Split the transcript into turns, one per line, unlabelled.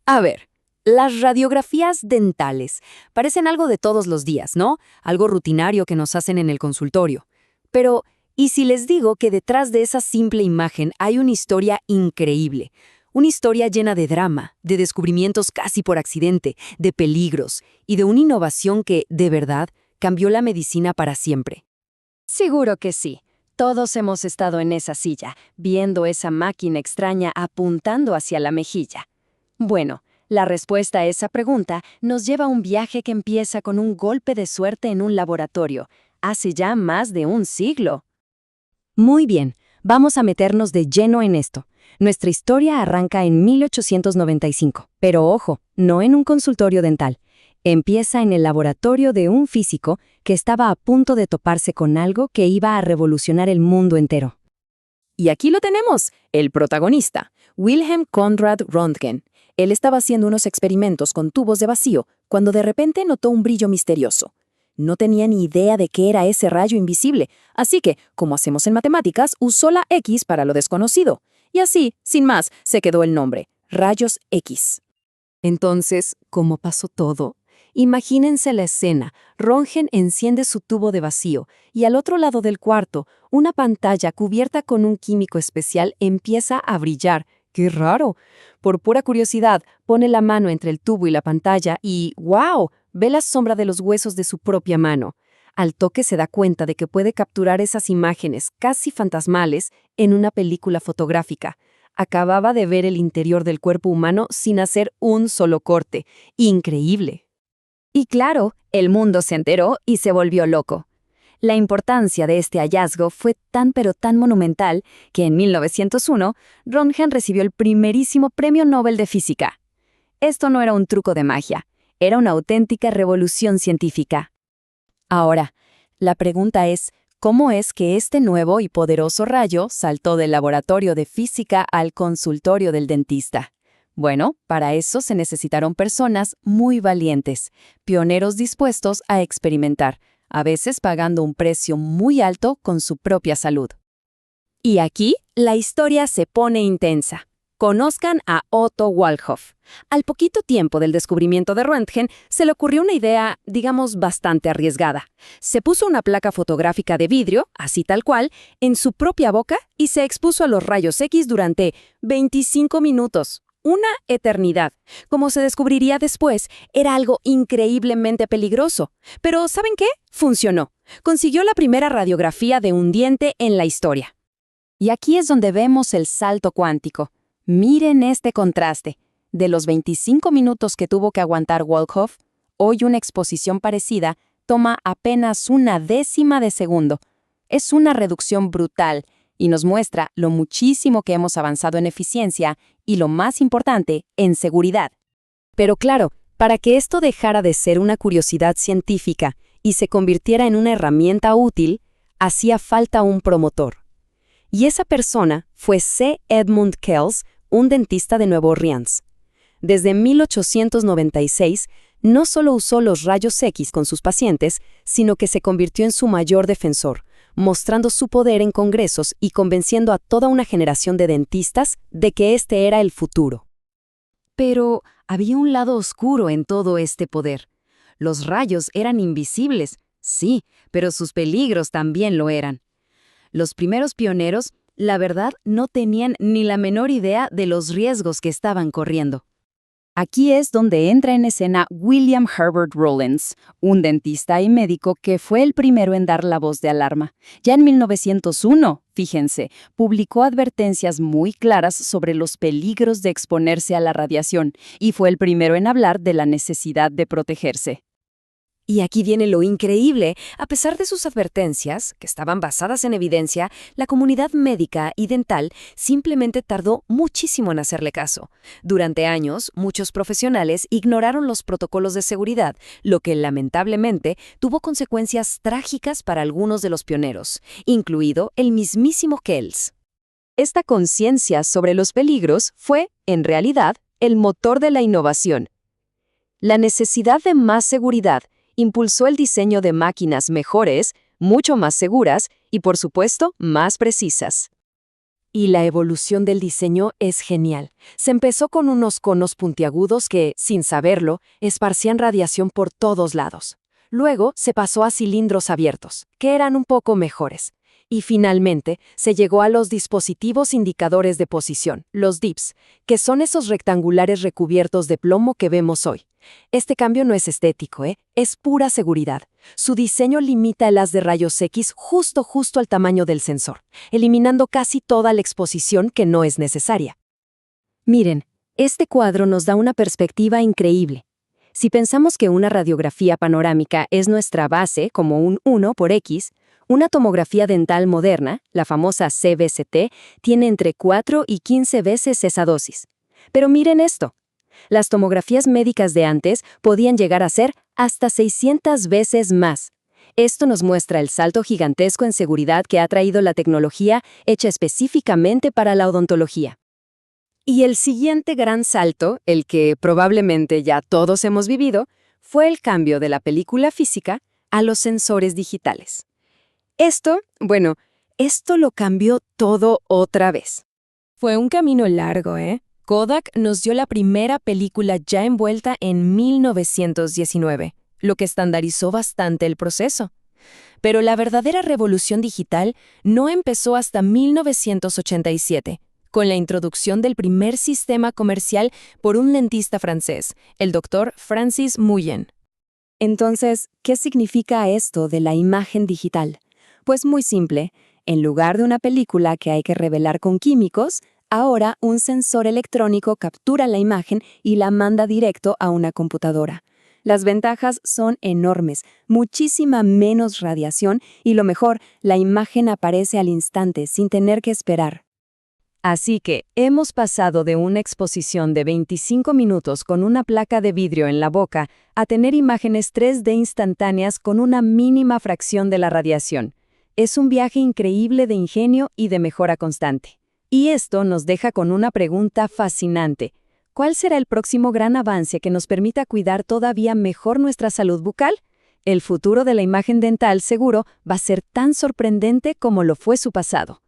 A ver, las radiografías dentales parecen algo de todos los días, ¿no? Algo rutinario que nos hacen en el consultorio. Pero, ¿y si les digo que detrás de esa simple imagen hay una historia increíble? Una historia llena de drama, de descubrimientos casi por accidente, de peligros y de una innovación que, de verdad, cambió la medicina para siempre.
Seguro que sí. Todos hemos estado en esa silla, viendo esa máquina extraña apuntando hacia la mejilla. Bueno, la respuesta a esa pregunta nos lleva a un viaje que empieza con un golpe de suerte en un laboratorio, hace ya más de un siglo. Muy bien, vamos a meternos de lleno en esto. Nuestra historia arranca en 1895, pero ojo, no en un consultorio dental. Empieza en el laboratorio de un físico que estaba a punto de toparse con algo que iba a revolucionar el mundo entero.
Y aquí lo tenemos, el protagonista, Wilhelm Conrad Röntgen. Él estaba haciendo unos experimentos con tubos de vacío cuando de repente notó un brillo misterioso. No tenía ni idea de qué era ese rayo invisible, así que, como hacemos en matemáticas, usó la X para lo desconocido. Y así, sin más, se quedó el nombre, rayos X. Entonces, ¿cómo pasó todo? Imagínense la escena. Röntgen enciende su tubo de vacío y al otro lado del cuarto, una pantalla cubierta con un químico especial empieza a brillar. ¡Qué raro! Por pura curiosidad, pone la mano entre el tubo y la pantalla y ¡wow! Ve la sombra de los huesos de su propia mano. Al toque se da cuenta de que puede capturar esas imágenes casi fantasmales en una película fotográfica. Acababa de ver el interior del cuerpo humano sin hacer un solo corte. ¡Increíble!
Y claro, el mundo se enteró y se volvió loco. La importancia de este hallazgo fue tan pero tan monumental que en 1901 Röntgen recibió el primerísimo Premio Nobel de Física. Esto no era un truco de magia, era una auténtica revolución científica. Ahora, la pregunta es, ¿cómo es que este nuevo y poderoso rayo saltó del laboratorio de física al consultorio del dentista? Bueno, para eso se necesitaron personas muy valientes, pioneros dispuestos a experimentar, a veces pagando un precio muy alto con su propia salud. Y aquí la historia se pone intensa. Conozcan a Otto Walkhoff. Al poquito tiempo del descubrimiento de Röntgen, se le ocurrió una idea, digamos, bastante arriesgada. Se puso una placa fotográfica de vidrio, así tal cual, en su propia boca y se expuso a los rayos X durante 25 minutos. Una eternidad. Como se descubriría después, era algo increíblemente peligroso. Pero ¿saben qué? Funcionó. Consiguió la primera radiografía de un diente en la historia. Y aquí es donde vemos el salto cuántico. Miren este contraste. De los 25 minutos que tuvo que aguantar Walkhoff, hoy una exposición parecida toma apenas una décima de segundo. Es una reducción brutal y nos muestra lo muchísimo que hemos avanzado en eficiencia y, lo más importante, en seguridad. Pero claro, para que esto dejara de ser una curiosidad científica y se convirtiera en una herramienta útil, hacía falta un promotor. Y esa persona fue C. Edmund Kells, un dentista de Nueva Orleans. Desde 1896, no solo usó los rayos X con sus pacientes, sino que se convirtió en su mayor defensor, mostrando su poder en congresos y convenciendo a toda una generación de dentistas de que este era el futuro. Pero había un lado oscuro en todo este poder. Los rayos eran invisibles, sí, pero sus peligros también lo eran. Los primeros pioneros, la verdad, no tenían ni la menor idea de los riesgos que estaban corriendo. Aquí es donde entra en escena William Herbert Rollins, un dentista y médico que fue el primero en dar la voz de alarma. Ya en 1901, fíjense, publicó advertencias muy claras sobre los peligros de exponerse a la radiación y fue el primero en hablar de la necesidad de protegerse. Y aquí viene lo increíble. A pesar de sus advertencias, que estaban basadas en evidencia, la comunidad médica y dental simplemente tardó muchísimo en hacerle caso. Durante años, muchos profesionales ignoraron los protocolos de seguridad, lo que lamentablemente tuvo consecuencias trágicas para algunos de los pioneros, incluido el mismísimo Kells. Esta conciencia sobre los peligros fue, en realidad, el motor de la innovación. La necesidad de más seguridad impulsó el diseño de máquinas mejores, mucho más seguras y, por supuesto, más precisas.
Y la evolución del diseño es genial. Se empezó con unos conos puntiagudos que, sin saberlo, esparcían radiación por todos lados. Luego se pasó a cilindros abiertos, que eran un poco mejores. Y finalmente se llegó a los dispositivos indicadores de posición, los DIPS, que son esos rectangulares recubiertos de plomo que vemos hoy. Este cambio no es estético, es pura seguridad. Su diseño limita el haz de rayos X justo al tamaño del sensor, eliminando casi toda la exposición que no es necesaria. Miren, este cuadro nos da una perspectiva increíble. Si pensamos que una radiografía panorámica es nuestra base, como un 1 por X, una tomografía dental moderna, la famosa CBCT, tiene entre 4 y 15 veces esa dosis. Pero miren esto. Las tomografías médicas de antes podían llegar a ser hasta 600 veces más. Esto nos muestra el salto gigantesco en seguridad que ha traído la tecnología hecha específicamente para la odontología. Y el siguiente gran salto, el que probablemente ya todos hemos vivido, fue el cambio de la película física a los sensores digitales. Esto lo cambió todo otra vez. Fue un camino largo, Kodak nos dio la primera película ya envuelta en 1919, lo que estandarizó bastante el proceso. Pero la verdadera revolución digital no empezó hasta 1987, con la introducción del primer sistema comercial por un lentista francés, el Dr. Francis Mouyen. Entonces, ¿qué significa esto de la imagen digital? Pues muy simple. En lugar de una película que hay que revelar con químicos, ahora un sensor electrónico captura la imagen y la manda directo a una computadora. Las ventajas son enormes, muchísima menos radiación y lo mejor, la imagen aparece al instante sin tener que esperar. Así que hemos pasado de una exposición de 25 minutos con una placa de vidrio en la boca a tener imágenes 3D instantáneas con una mínima fracción de la radiación. Es un viaje increíble de ingenio y de mejora constante. Y esto nos deja con una pregunta fascinante. ¿Cuál será el próximo gran avance que nos permita cuidar todavía mejor nuestra salud bucal? El futuro de la imagen dental seguro va a ser tan sorprendente como lo fue su pasado.